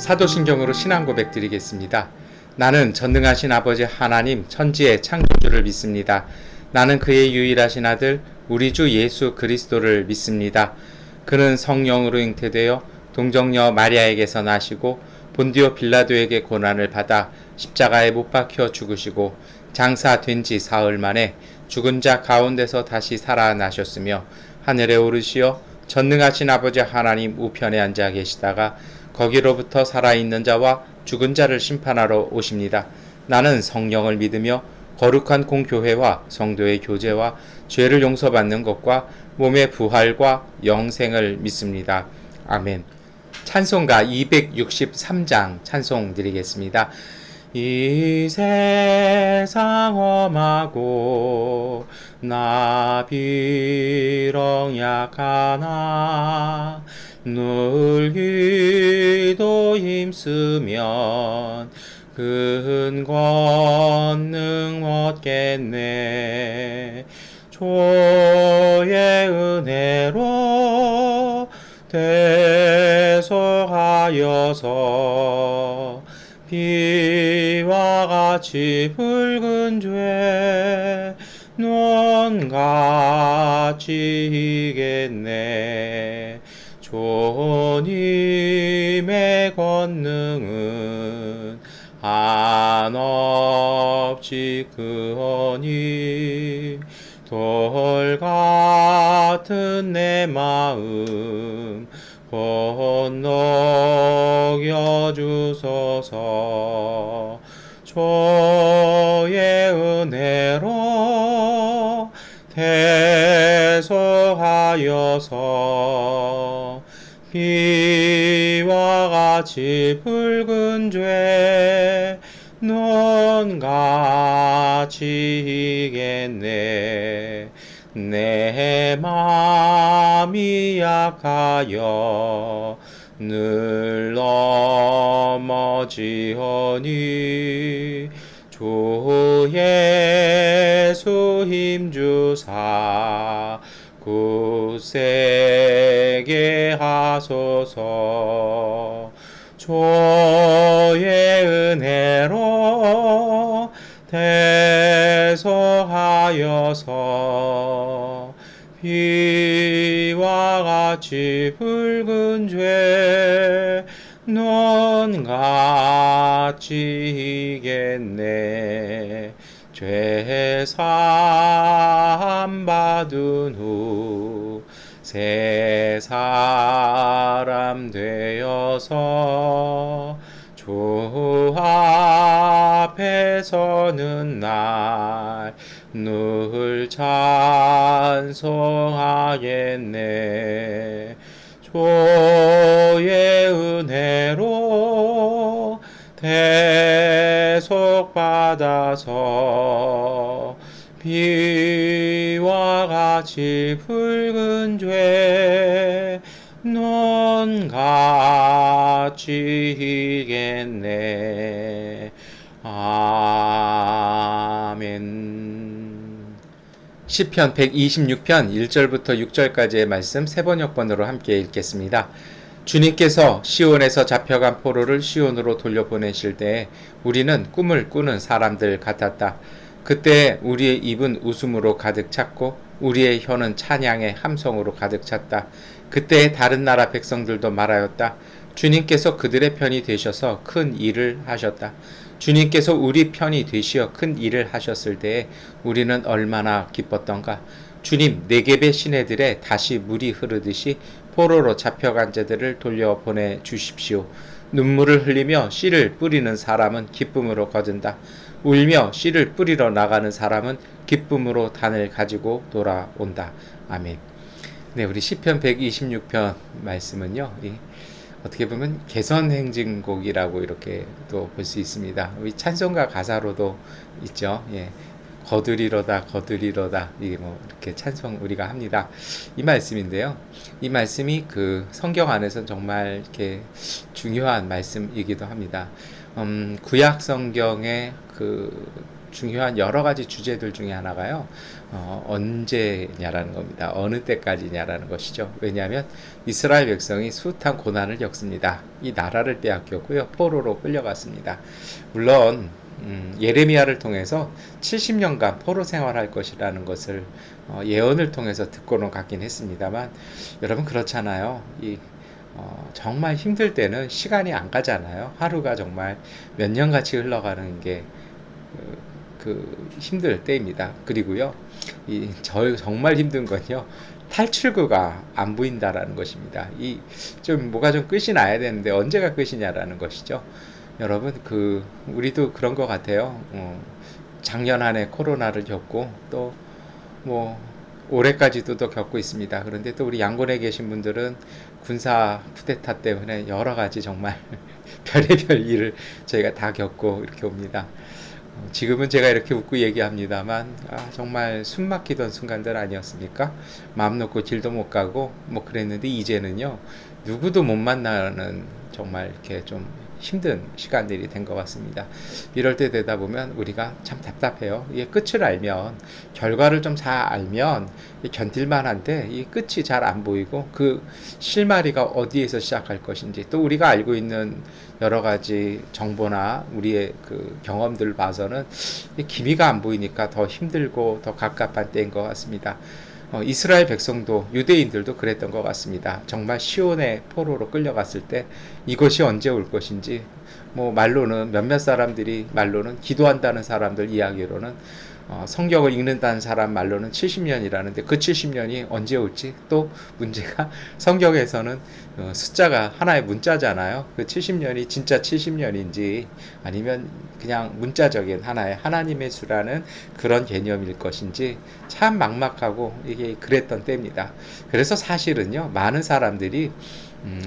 사도신경으로 신앙 고백 드리겠습니다. 나는 전능하신 아버지 하나님 천지의 창조주를 믿습니다. 나는 그의 유일하신 아들 우리 주 예수 그리스도를 믿습니다. 그는 성령으로 잉태되어 동정녀 마리아에게서 나시고 본디오 빌라도에게 고난을 받아 십자가에 못 박혀 죽으시고 장사된 지 사흘 만에 죽은 자 가운데서 다시 살아나셨으며 하늘에 오르시어 전능하신 아버지 하나님 우편에 앉아 계시다가 거기로부터 살아있는 자와 죽은 자를 심판하러 오십니다. 나는 성령을 믿으며 거룩한 공교회와 성도의 교제와 죄를 용서받는 것과 몸의 부활과 영생을 믿습니다. 아멘. 찬송가 263장 찬송 드리겠습니다. 이 세상 험하고 나 비록 약하나 늘 기도 힘쓰면 큰 권능 얻겠네. 주의 은혜로 대속하여서 비와 같이 붉은 죄 눈같이 이겠네. 주님의 권능은 한없이 크오니 돌 같은 내 마음 건너겨 주소서. 주의 은혜로 대속하여서 비와 같이 붉은 죄 눈같이 이겠네. 내 마음이 약하여 늘 넘어지오니 주 예수 힘주사 굳세게 하소서. 주의 은혜로 대속하여서 비와 같이 붉은 죄 눈같이 이겠네. 죄 사함 받은 후 새 사람 되어서 주 앞에 서는 날 늘 찬송하겠네. 주의 은혜로 대속받아서 비와 같이 붉은 죄 눈같이 이겠네. 아멘. 시편 126편 1절부터 6절까지의 말씀 세 번역본으로 함께 읽겠습니다. 주님께서 시온에서 잡혀간 포로를 시온으로 돌려보내실 때에 우리는 꿈을 꾸는 사람들 같았다. 그때 우리의 입은 웃음으로 가득 찼고 우리의 혀는 찬양의 함성으로 가득 찼다. 그때 다른 나라 백성들도 말하였다. 주님께서 그들의 편이 되셔서 큰 일을 하셨다. 주님께서 우리 편이 되시어 큰 일을 하셨을 때에 우리는 얼마나 기뻤던가. 주님, 네겝의 시내들에 다시 물이 흐르듯이 포로로 잡혀간 자들을 돌려보내 주십시오. 눈물을 흘리며 씨를 뿌리는 사람은 기쁨으로 거둔다. 울며 씨를 뿌리러 나가는 사람은 기쁨으로 단을 가지고 돌아온다. 아멘. 네, 우리 시편 126편 말씀은요, 어떻게 보면 개선행진곡이라고 이렇게 또 볼 수 있습니다. 우리 찬송가 가사로도 있죠. 예. 거두리로다 거두리로다, 이게 뭐 이렇게 찬송 우리가 합니다. 이 말씀인데요. 이 말씀이 그 성경 안에서 정말 이렇게 중요한 말씀이기도 합니다. 구약 성경의 그 중요한 여러 가지 주제들 중에 하나가요. 언제냐라는 겁니다. 어느 때까지냐라는 것이죠. 왜냐하면 이스라엘 백성이 숱한 고난을 겪습니다. 이 나라를 빼앗겼고요. 포로로 끌려갔습니다. 물론 예레미야를 통해서 70년간 포로 생활할 것이라는 것을 예언을 통해서 듣고는 갔긴 했습니다만, 여러분 그렇잖아요. 정말 힘들 때는 시간이 안 가잖아요. 하루가 정말 몇 년같이 흘러가는 게 힘들 때입니다. 그리고요, 정말 힘든 건요, 탈출구가 안 보인다라는 것입니다. 뭐가 좀 끝이 나야 되는데 언제가 끝이냐라는 것이죠. 여러분, 우리도 그런 것 같아요. 작년 한 해 코로나를 겪고, 또, 올해까지도 또 겪고 있습니다. 그런데 또 우리 양곤에 계신 분들은 군사 쿠데타 때문에 여러 가지 정말 별의별 일을 저희가 다 겪고 이렇게 옵니다. 지금은 제가 이렇게 웃고 얘기합니다만, 정말 숨 막히던 순간들 아니었습니까? 마음 놓고 길도 못 가고 그랬는데, 이제는요, 누구도 못 만나는 정말 이렇게 좀 힘든 시간들이 된 것 같습니다. 이럴 때 되다 보면 우리가 참 답답해요. 이게 끝을 알면, 결과를 좀 잘 알면 견딜만 한데, 이 끝이 잘 안 보이고 그 실마리가 어디에서 시작할 것인지, 또 우리가 알고 있는 여러 가지 정보나 우리의 경험들을 봐서는 기미가 안 보이니까 더 힘들고 더 갑갑한 때인 것 같습니다. 이스라엘 백성도, 유대인들도 그랬던 것 같습니다. 정말 시온의 포로로 끌려갔을 때 이것이 언제 올 것인지, 말로는 몇몇 사람들이 말로는, 기도한다는 사람들 이야기로는, 성경을 읽는다는 사람 말로는 70년이라는데 그 70년이 언제 올지, 또 문제가 성경에서는 숫자가 하나의 문자잖아요. 그 70년이 진짜 70년인지 아니면 그냥 문자적인 하나의 하나님의 수라는 그런 개념일 것인지 참 막막하고, 이게 그랬던 때입니다. 그래서 사실은요, 많은 사람들이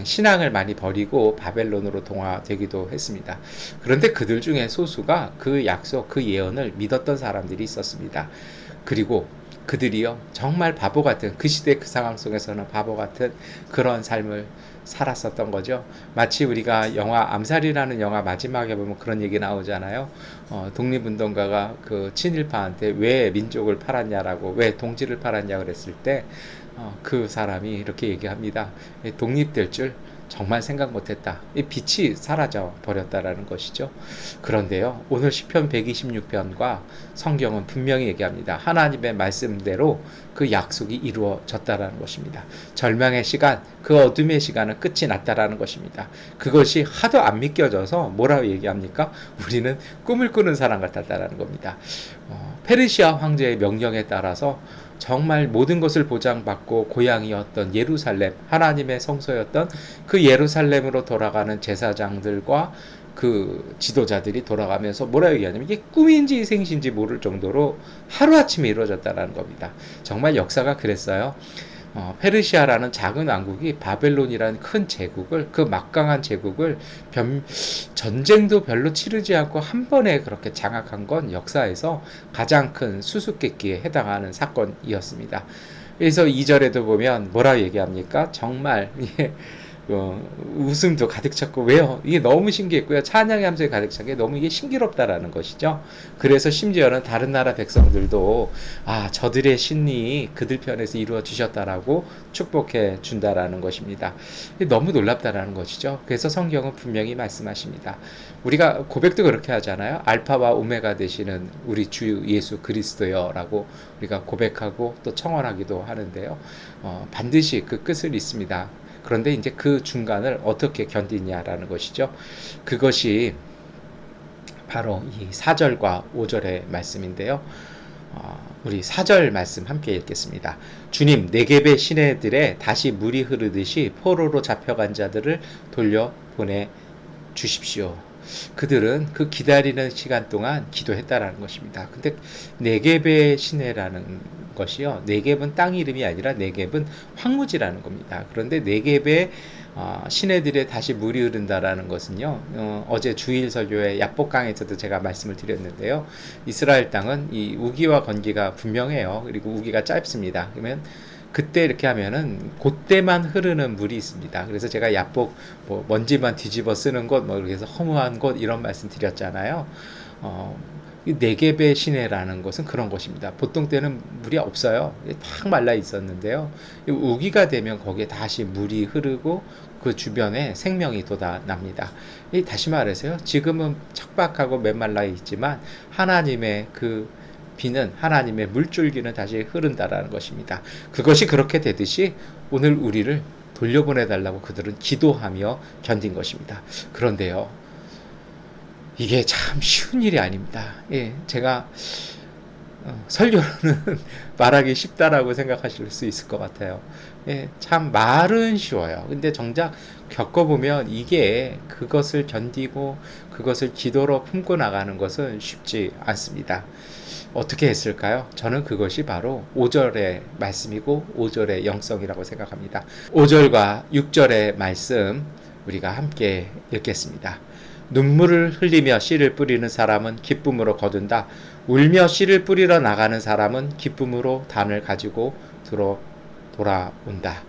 신앙을 많이 버리고 바벨론으로 동화되기도 했습니다. 그런데 그들 중에 소수가 그 약속, 그 예언을 믿었던 사람들이 있었습니다. 그리고 그들이요, 정말 바보 같은, 그 시대 그 상황 속에서는 바보 같은 그런 삶을 살았었던 거죠. 마치 우리가 영화 암살이라는 영화 마지막에 보면 그런 얘기 나오잖아요. 독립운동가가 그 친일파한테 왜 민족을 팔았냐라고, 왜 동지를 팔았냐 그랬을 때 그 사람이 이렇게 얘기합니다. 독립될 줄 정말 생각 못했다. 이 빛이 사라져 버렸다라는 것이죠. 그런데요, 오늘 시편 126편과 성경은 분명히 얘기합니다. 하나님의 말씀대로 그 약속이 이루어졌다라는 것입니다. 절망의 시간, 그 어둠의 시간은 끝이 났다라는 것입니다. 그것이 하도 안 믿겨져서 뭐라고 얘기합니까? 우리는 꿈을 꾸는 사람 같았다라는 겁니다. 페르시아 황제의 명령에 따라서 정말 모든 것을 보장받고 고향이었던 예루살렘, 하나님의 성소였던 그 예루살렘으로 돌아가는 제사장들과 그 지도자들이 돌아가면서 뭐라 얘기하냐면, 이게 꿈인지 생신지 모를 정도로 하루아침에 이루어졌다는 겁니다. 정말 역사가 그랬어요. 페르시아라는 작은 왕국이 바벨론이라는 큰 제국을, 그 막강한 제국을 전쟁도 별로 치르지 않고 한 번에 그렇게 장악한 건 역사에서 가장 큰 수수께끼에 해당하는 사건이었습니다. 그래서 2절에도 보면 뭐라 얘기합니까? 정말 웃음도 가득 찼고, 왜요? 이게 너무 신기했고요. 찬양의 함성이 가득 찬 게 너무 이게 신기롭다라는 것이죠. 그래서 심지어는 다른 나라 백성들도 저들의 신이 그들 편에서 이루어 주셨다라고 축복해 준다라는 것입니다. 너무 놀랍다라는 것이죠. 그래서 성경은 분명히 말씀하십니다. 우리가 고백도 그렇게 하잖아요. 알파와 오메가 되시는 우리 주 예수 그리스도여라고 우리가 고백하고 또 청원하기도 하는데요. 반드시 그 끝을 있습니다. 그런데 이제 그 중간을 어떻게 견디냐라는 것이죠. 그것이 바로 이 4절과 5절의 말씀인데요. 우리 4절 말씀 함께 읽겠습니다. 주님, 네겝의 시내들에 다시 물이 흐르듯이 포로로 잡혀간 자들을 돌려보내 주십시오. 그들은 그 기다리는 시간 동안 기도했다라는 것입니다. 근데 네겝의 시내라는 것이요, 네겝은 땅 이름이 아니라 네겝은 황무지라는 겁니다. 그런데 네겝의 시내들에 다시 물이 흐른다라는 것은요, 어제 주일 설교의 야복강에서도 제가 말씀을 드렸는데요, 이스라엘 땅은 이 우기와 건기가 분명해요. 그리고 우기가 짧습니다. 그러면 그때 이렇게 하면은 그때만 흐르는 물이 있습니다. 그래서 제가 야복 먼지만 뒤집어 쓰는 곳, 이렇게 해서 허무한 곳, 이런 말씀 드렸잖아요. 이 네겝의 시내라는 것은 그런 것입니다. 보통 때는 물이 없어요. 탁 말라 있었는데요. 우기가 되면 거기에 다시 물이 흐르고 그 주변에 생명이 돋아납니다. 다시 말해서요. 지금은 척박하고 메말라 있지만 하나님의 그 비는, 하나님의 물줄기는 다시 흐른다라는 것입니다. 그것이 그렇게 되듯이 오늘 우리를 돌려보내달라고 그들은 기도하며 견딘 것입니다. 그런데요, 이게 참 쉬운 일이 아닙니다. 예, 제가 설교로는 말하기 쉽다라고 생각하실 수 있을 것 같아요. 예, 참 말은 쉬워요. 근데 정작 겪어보면 이게 그것을 견디고 그것을 기도로 품고 나가는 것은 쉽지 않습니다. 어떻게 했을까요? 저는 그것이 바로 5절의 말씀이고 5절의 영성이라고 생각합니다. 5절과 6절의 말씀 우리가 함께 읽겠습니다. 눈물을 흘리며 씨를 뿌리는 사람은 기쁨으로 거둔다. 울며 씨를 뿌리러 나가는 사람은 기쁨으로 단을 가지고 돌아온다.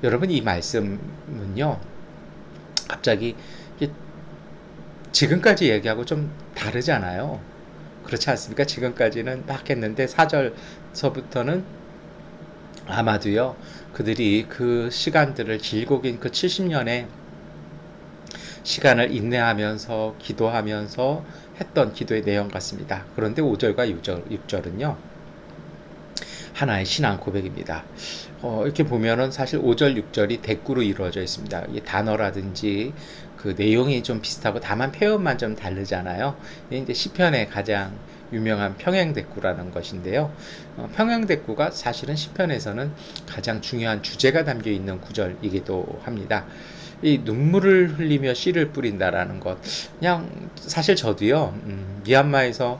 여러분, 이 말씀은요, 갑자기 지금까지 얘기하고 좀 다르잖아요. 그렇지 않습니까? 지금까지는 막 했는데 4절서부터는 아마도요, 그들이 그 시간들을 길고 긴 그 70년의 시간을 인내하면서 기도하면서 했던 기도의 내용 같습니다. 그런데 5절과 6절은요, 하나의 신앙 고백입니다. 이렇게 보면은 사실 5절, 6절이 대꾸로 이루어져 있습니다. 이 단어라든지 그 내용이 좀 비슷하고 다만 표현만 좀 다르잖아요. 이제 시편의 가장 유명한 평행대꾸라는 것인데요. 평행대꾸가 사실은 시편에서는 가장 중요한 주제가 담겨 있는 구절이기도 합니다. 이 눈물을 흘리며 씨를 뿌린다라는 것, 그냥 사실 저도요, 미얀마에서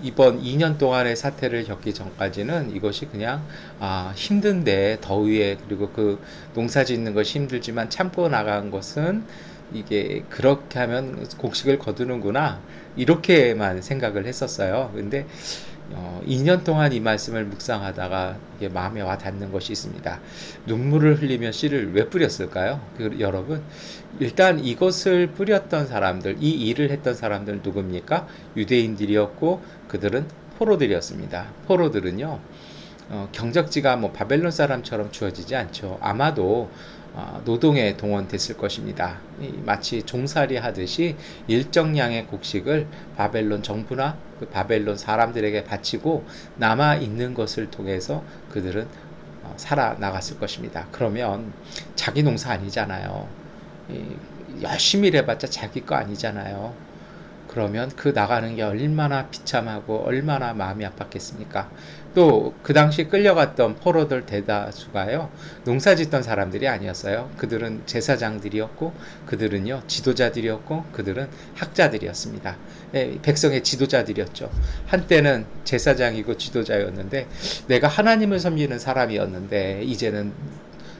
이번 2년 동안의 사태를 겪기 전까지는 이것이 그냥 힘든데, 더위에, 그리고 그 농사 짓는 것이 힘들지만 참고 나간 것은 이게 그렇게 하면 곡식을 거두는구나, 이렇게만 생각을 했었어요. 근데 2년 동안 이 말씀을 묵상하다가 이게 마음에 와 닿는 것이 있습니다. 눈물을 흘리며 씨를 왜 뿌렸을까요? 여러분, 일단 이것을 뿌렸던 사람들, 이 일을 했던 사람들은 누굽니까? 유대인들이었고 그들은 포로들이었습니다. 포로들은요, 경적지가 뭐 바벨론 사람처럼 주어지지 않죠. 아마도 노동에 동원됐을 것입니다. 마치 종살이 하듯이 일정량의 곡식을 바벨론 정부나 그 바벨론 사람들에게 바치고 남아 있는 것을 통해서 그들은 살아나갔을 것입니다. 그러면 자기 농사 아니잖아요. 열심히 일해봤자 자기 거 아니잖아요. 그러면 그 나가는 게 얼마나 비참하고 얼마나 마음이 아팠겠습니까? 또 그 당시 끌려갔던 포로들 대다수가요, 농사 짓던 사람들이 아니었어요. 그들은 제사장들이었고 그들은요 지도자들이었고 그들은 학자들이었습니다. 백성의 지도자들이었죠. 한때는 제사장이고 지도자였는데, 내가 하나님을 섬기는 사람이었는데 이제는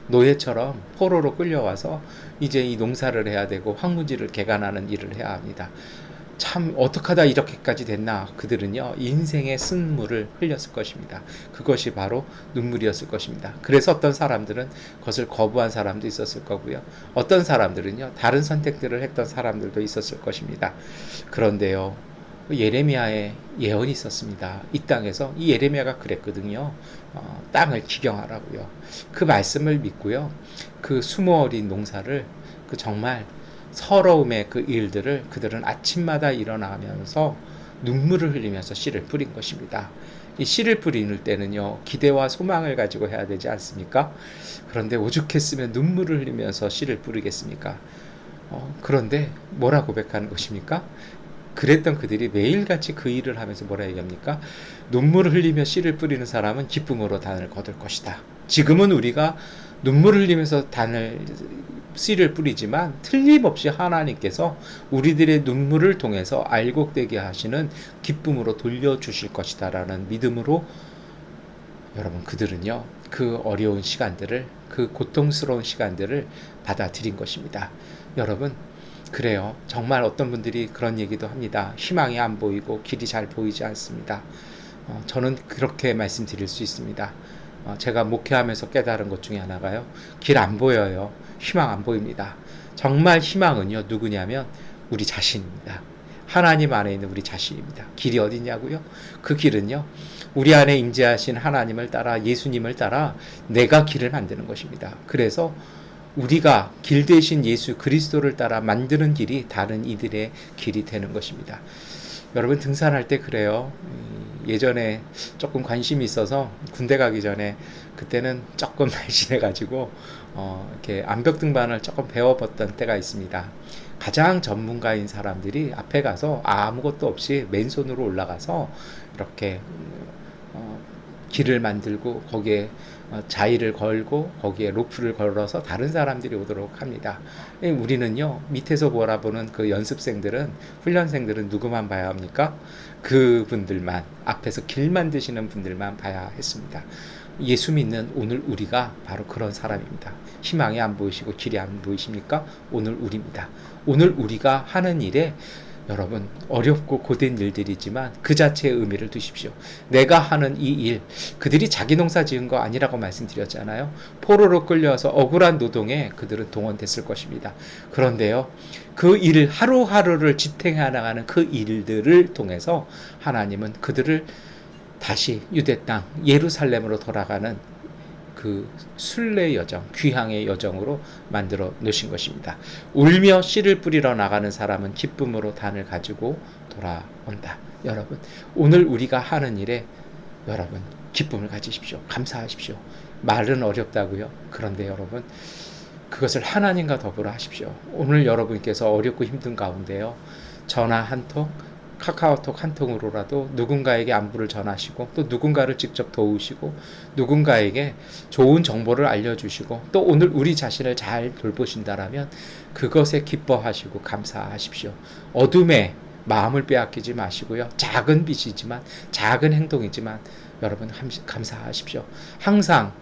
노예처럼 포로로 끌려와서 이제 이 농사를 해야 되고 황무지를 개간하는 일을 해야 합니다. 참 어떡하다 이렇게까지 됐나. 그들은요 인생의 쓴물을 흘렸을 것입니다. 그것이 바로 눈물이었을 것입니다. 그래서 어떤 사람들은 그것을 거부한 사람도 있었을 거고요, 어떤 사람들은요 다른 선택들을 했던 사람들도 있었을 것입니다. 그런데요, 예레미야의 예언이 있었습니다. 이 땅에서 이 예레미야가 그랬거든요. 땅을 기경하라고요. 그 말씀을 믿고요, 그 수모 어린 농사를, 그 정말 서러움의 그 일들을 그들은 아침마다 일어나면서 눈물을 흘리면서 씨를 뿌린 것입니다. 이 씨를 뿌리는 때는요 기대와 소망을 가지고 해야 되지 않습니까? 그런데 오죽했으면 눈물을 흘리면서 씨를 뿌리겠습니까? 그런데 뭐라 고백하는 것입니까? 그랬던 그들이 매일같이 그 일을 하면서 뭐라 얘기합니까? 눈물을 흘리며 씨를 뿌리는 사람은 기쁨으로 단을 거둘 것이다. 지금은 우리가 눈물을 흘리면서 씨를 뿌리지만 틀림없이 하나님께서 우리들의 눈물을 통해서 알곡되게 하시는 기쁨으로 돌려주실 것이다 라는 믿음으로, 여러분, 그들은요 그 어려운 시간들을, 그 고통스러운 시간들을 받아들인 것입니다. 여러분, 그래요. 정말 어떤 분들이 그런 얘기도 합니다. 희망이 안 보이고 길이 잘 보이지 않습니다. 저는 그렇게 말씀드릴 수 있습니다. 제가 목회하면서 깨달은 것 중에 하나가요, 길 안 보여요. 희망 안 보입니다. 정말 희망은요 누구냐면 우리 자신입니다. 하나님 안에 있는 우리 자신입니다. 길이 어디냐고요? 그 길은요, 우리 안에 임재하신 하나님을 따라, 예수님을 따라 내가 길을 만드는 것입니다. 그래서 우리가 길 대신 예수 그리스도를 따라 만드는 길이 다른 이들의 길이 되는 것입니다. 여러분, 등산할 때 그래요. 예전에 조금 관심이 있어서 군대 가기 전에, 그때는 조금 날씬해가지고 이렇게 암벽 등반을 조금 배워봤던 때가 있습니다. 가장 전문가인 사람들이 앞에 가서 아무것도 없이 맨손으로 올라가서 이렇게 길을 만들고 거기에 자의를 걸고 거기에 로프를 걸어서 다른 사람들이 오도록 합니다. 우리는요, 밑에서 바라보는 그 연습생들은, 훈련생들은 누구만 봐야 합니까? 그분들만, 앞에서 길 만드시는 분들만 봐야 했습니다. 예수 믿는 오늘 우리가 바로 그런 사람입니다. 희망이 안 보이시고 길이 안 보이십니까? 오늘 우리입니다. 오늘 우리가 하는 일에, 여러분, 어렵고 고된 일들이지만 그 자체의 의미를 두십시오. 내가 하는 이 일, 그들이 자기 농사 지은 거 아니라고 말씀드렸잖아요. 포로로 끌려서 억울한 노동에 그들은 동원됐을 것입니다. 그런데요, 그 일, 하루하루를 지탱해 나가는 그 일들을 통해서 하나님은 그들을 다시 유대 땅 예루살렘으로 돌아가는 그 순례 여정, 귀향의 여정으로 만들어 놓으신 것입니다. 울며 씨를 뿌리러 나가는 사람은 기쁨으로 단을 가지고 돌아온다. 여러분, 오늘 우리가 하는 일에 여러분 기쁨을 가지십시오. 감사하십시오. 말은 어렵다고요. 그런데 여러분, 그것을 하나님과 더불어 하십시오. 오늘 여러분께서 어렵고 힘든 가운데요, 전화 한 통, 카카오톡 한 통으로라도 누군가에게 안부를 전하시고, 또 누군가를 직접 도우시고, 누군가에게 좋은 정보를 알려주시고, 또 오늘 우리 자신을 잘 돌보신다라면 그것에 기뻐하시고 감사하십시오. 어둠에 마음을 빼앗기지 마시고요, 작은 빛이지만, 작은 행동이지만 여러분 감사하십시오. 항상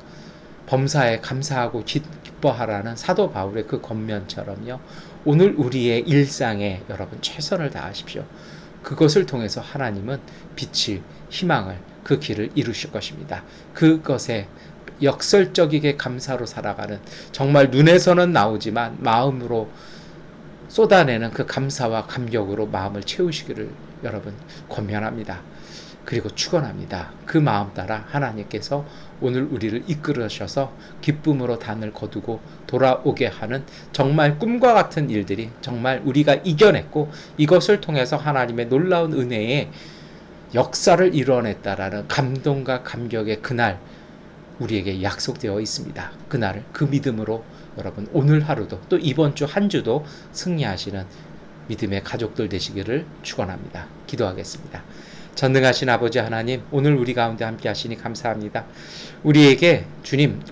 범사에 감사하고 기뻐하라는 사도 바울의 그 권면처럼요, 오늘 우리의 일상에 여러분 최선을 다하십시오. 그것을 통해서 하나님은 빛을, 희망을, 그 길을 이루실 것입니다. 그것에 역설적이게 감사로 살아가는, 정말 눈에서는 나오지만 마음으로 쏟아내는 그 감사와 감격으로 마음을 채우시기를 여러분 권면합니다. 그리고 축원합니다. 그 마음 따라 하나님께서 오늘 우리를 이끌으셔서 기쁨으로 단을 거두고 돌아오게 하는 정말 꿈과 같은 일들이 정말 우리가 이겨냈고, 이것을 통해서 하나님의 놀라운 은혜의 역사를 이뤄냈다라는 감동과 감격의 그날 우리에게 약속되어 있습니다. 그날을 그 믿음으로 여러분 오늘 하루도, 또 이번 주 한 주도 승리하시는 믿음의 가족들 되시기를 축원합니다. 기도하겠습니다. 전능하신 아버지 하나님, 오늘 우리 가운데 함께 하시니 감사합니다. 주님,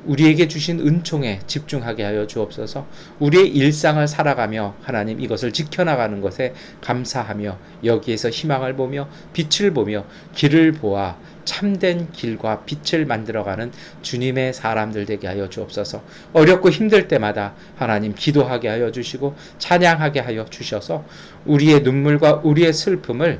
우리에게 주신 은총에 집중하게 하여 주옵소서. 우리의 일상을 살아가며 하나님 이것을 지켜나가는 것에 감사하며, 여기에서 희망을 보며 빛을 보며 길을 보아 참된 길과 빛을 만들어가는 주님의 사람들 되게 하여 주옵소서. 어렵고 힘들 때마다 하나님 기도하게 하여 주시고 찬양하게 하여 주셔서 우리의 눈물과 우리의 슬픔을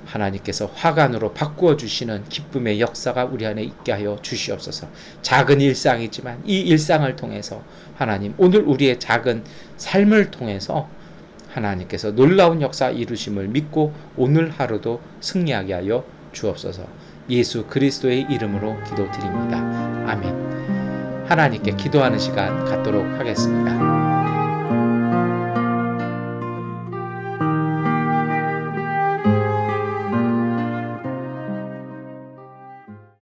하나님께서 화관으로 바꾸어 주시는 기쁨의 역사가 우리 안에 있게 하여 주시옵소서. 작은 일상이지만 이 일상을 통해서 하나님, 오늘 우리의 작은 삶을 통해서 하나님께서 놀라운 역사 이루심을 믿고 오늘 하루도 승리하게 하여 주옵소서. 예수 그리스도의 이름으로 기도드립니다. 아멘. 하나님께 기도하는 시간 갖도록 하겠습니다.